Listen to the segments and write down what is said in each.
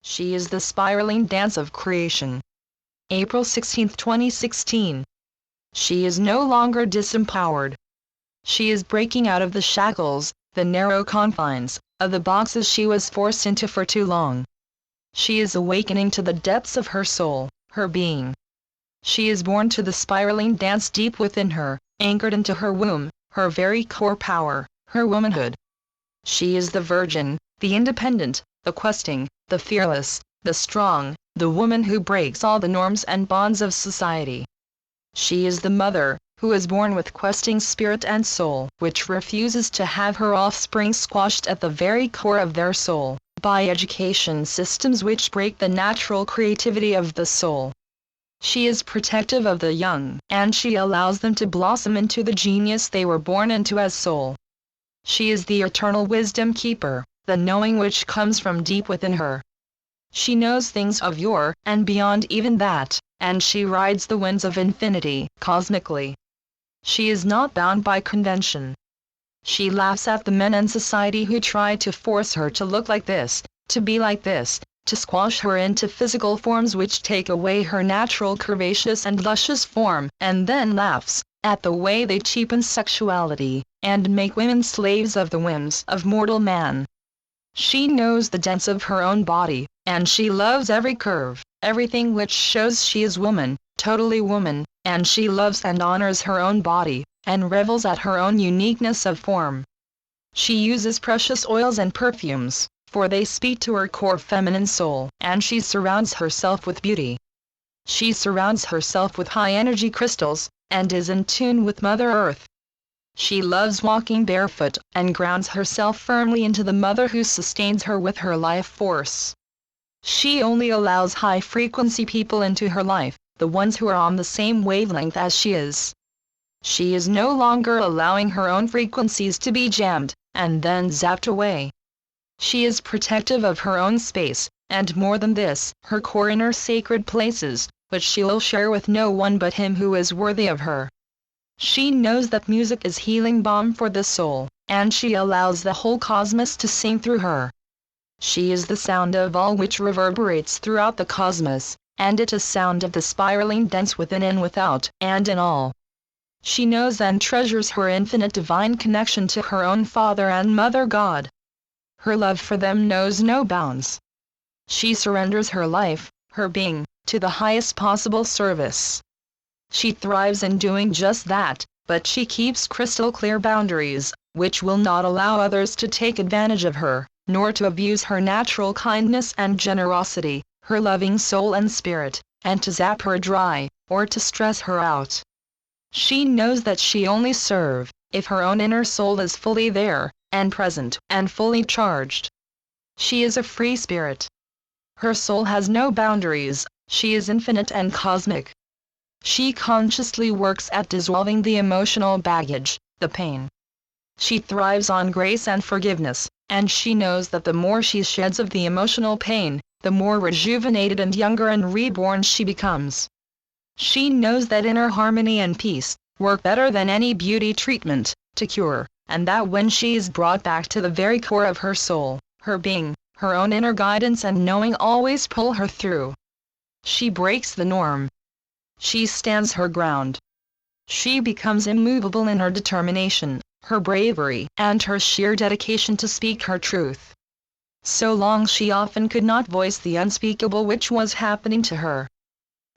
She is the spiraling dance of creation. April 16, 2016. She is no longer disempowered. She is breaking out of the shackles, the narrow confines, of the boxes she was forced into for too long. She is awakening to the depths of her soul, her being. She is born to the spiraling dance deep within her, anchored into her womb, her very core power, her womanhood. She is the virgin, the independent, the questing, the fearless, the strong, the woman who breaks all the norms and bonds of society. She is the mother, who is born with questing spirit and soul, which refuses to have her offspring squashed at the very core of their soul, by education systems which break the natural creativity of the soul. She is protective of the young, and she allows them to blossom into the genius they were born into as soul. She is the eternal wisdom keeper, the knowing which comes from deep within her. She knows things of yore, and beyond even that, and she rides the winds of infinity, cosmically. She is not bound by convention. She laughs at the men in society who try to force her to look like this, to be like this, to squash her into physical forms which take away her natural curvaceous and luscious form, and then laughs at the way they cheapen sexuality, and make women slaves of the whims of mortal man. She knows the dance of her own body, and she loves every curve, everything which shows she is woman, totally woman, and she loves and honors her own body, and revels at her own uniqueness of form. She uses precious oils and perfumes, for they speak to her core feminine soul, and she surrounds herself with beauty. She surrounds herself with high-energy crystals, and is in tune with Mother Earth. She loves walking barefoot, and grounds herself firmly into the mother who sustains her with her life force. She only allows high-frequency people into her life, the ones who are on the same wavelength as she is. She is no longer allowing her own frequencies to be jammed, and then zapped away. She is protective of her own space, and more than this, her core inner sacred places, which she will share with no one but him who is worthy of her. She knows that music is healing balm for the soul, and she allows the whole cosmos to sing through her. She is the sound of all which reverberates throughout the cosmos, and it is sound of the spiraling dance within and without, and in all. She knows and treasures her infinite divine connection to her own Father and Mother God. Her love for them knows no bounds. She surrenders her life, her being, to the highest possible service. She thrives in doing just that, but she keeps crystal clear boundaries, which will not allow others to take advantage of her, nor to abuse her natural kindness and generosity, her loving soul and spirit, and to zap her dry, or to stress her out. She knows that she only serve, if her own inner soul is fully there, and present, and fully charged. She is a free spirit. Her soul has no boundaries, she is infinite and cosmic. She consciously works at dissolving the emotional baggage, the pain. She thrives on grace and forgiveness, and she knows that the more she sheds of the emotional pain, the more rejuvenated and younger and reborn she becomes. She knows that inner harmony and peace work better than any beauty treatment to cure, and that when she is brought back to the very core of her soul, her being, her own inner guidance and knowing always pull her through. She breaks the norm. She stands her ground. She becomes immovable in her determination, her bravery, and her sheer dedication to speak her truth. So long she often could not voice the unspeakable which was happening to her.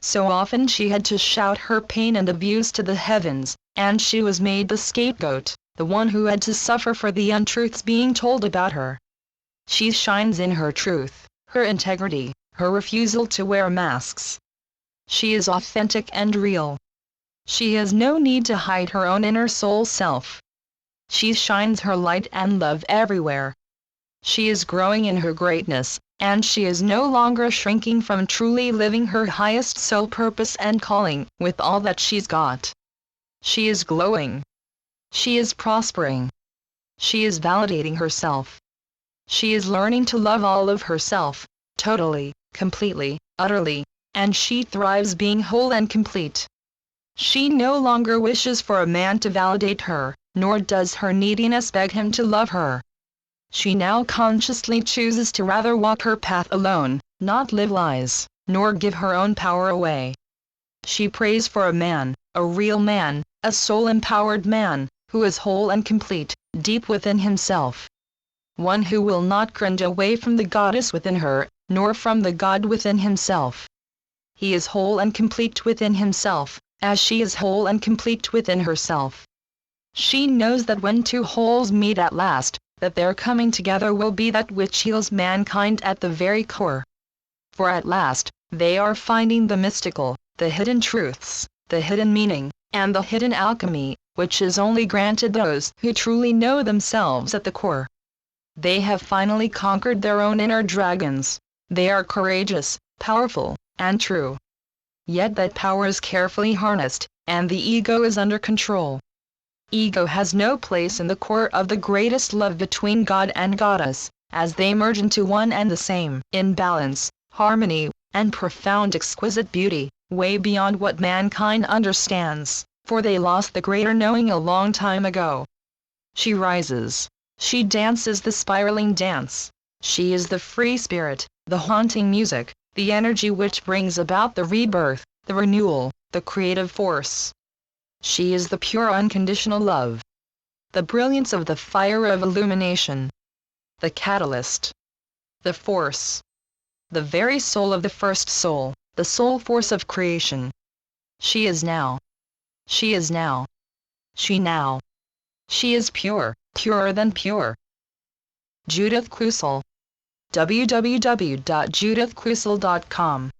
So often she had to shout her pain and abuse to the heavens, and she was made the scapegoat, the one who had to suffer for the untruths being told about her. She shines in her truth, her integrity, her refusal to wear masks. She is authentic and real. She has no need to hide her own inner soul self. She shines her light and love everywhere. She is growing in her greatness, and she is no longer shrinking from truly living her highest soul purpose and calling with all that she's got. She is glowing. She is prospering. She is validating herself. She is learning to love all of herself, totally, completely, utterly, and she thrives being whole and complete. She no longer wishes for a man to validate her, nor does her neediness beg him to love her. She now consciously chooses to rather walk her path alone, not live lies, nor give her own power away. She prays for a man, a real man, a soul-empowered man, who is whole and complete, deep within himself. One who will not cringe away from the goddess within her, nor from the god within himself. He is whole and complete within himself, as she is whole and complete within herself. She knows that when two wholes meet at last, that their coming together will be that which heals mankind at the very core. For at last, they are finding the mystical, the hidden truths, the hidden meaning, and the hidden alchemy, which is only granted those who truly know themselves at the core. They have finally conquered their own inner dragons. They are courageous, powerful, and true. Yet that power is carefully harnessed, and the ego is under control. Ego has no place in the core of the greatest love between God and Goddess, as they merge into one and the same, in balance, harmony, and profound exquisite beauty, way beyond what mankind understands, for they lost the greater knowing a long time ago. She rises. She dances the spiraling dance. She is the free spirit, the haunting music, the energy which brings about the rebirth, the renewal, the creative force. She is the pure unconditional love. The brilliance of the fire of illumination. The catalyst. The force. The very soul of the first soul, the soul force of creation. She is now. She is now. She now. She is pure, purer than pure. Judith Crusoe. www.judithcrusoe.com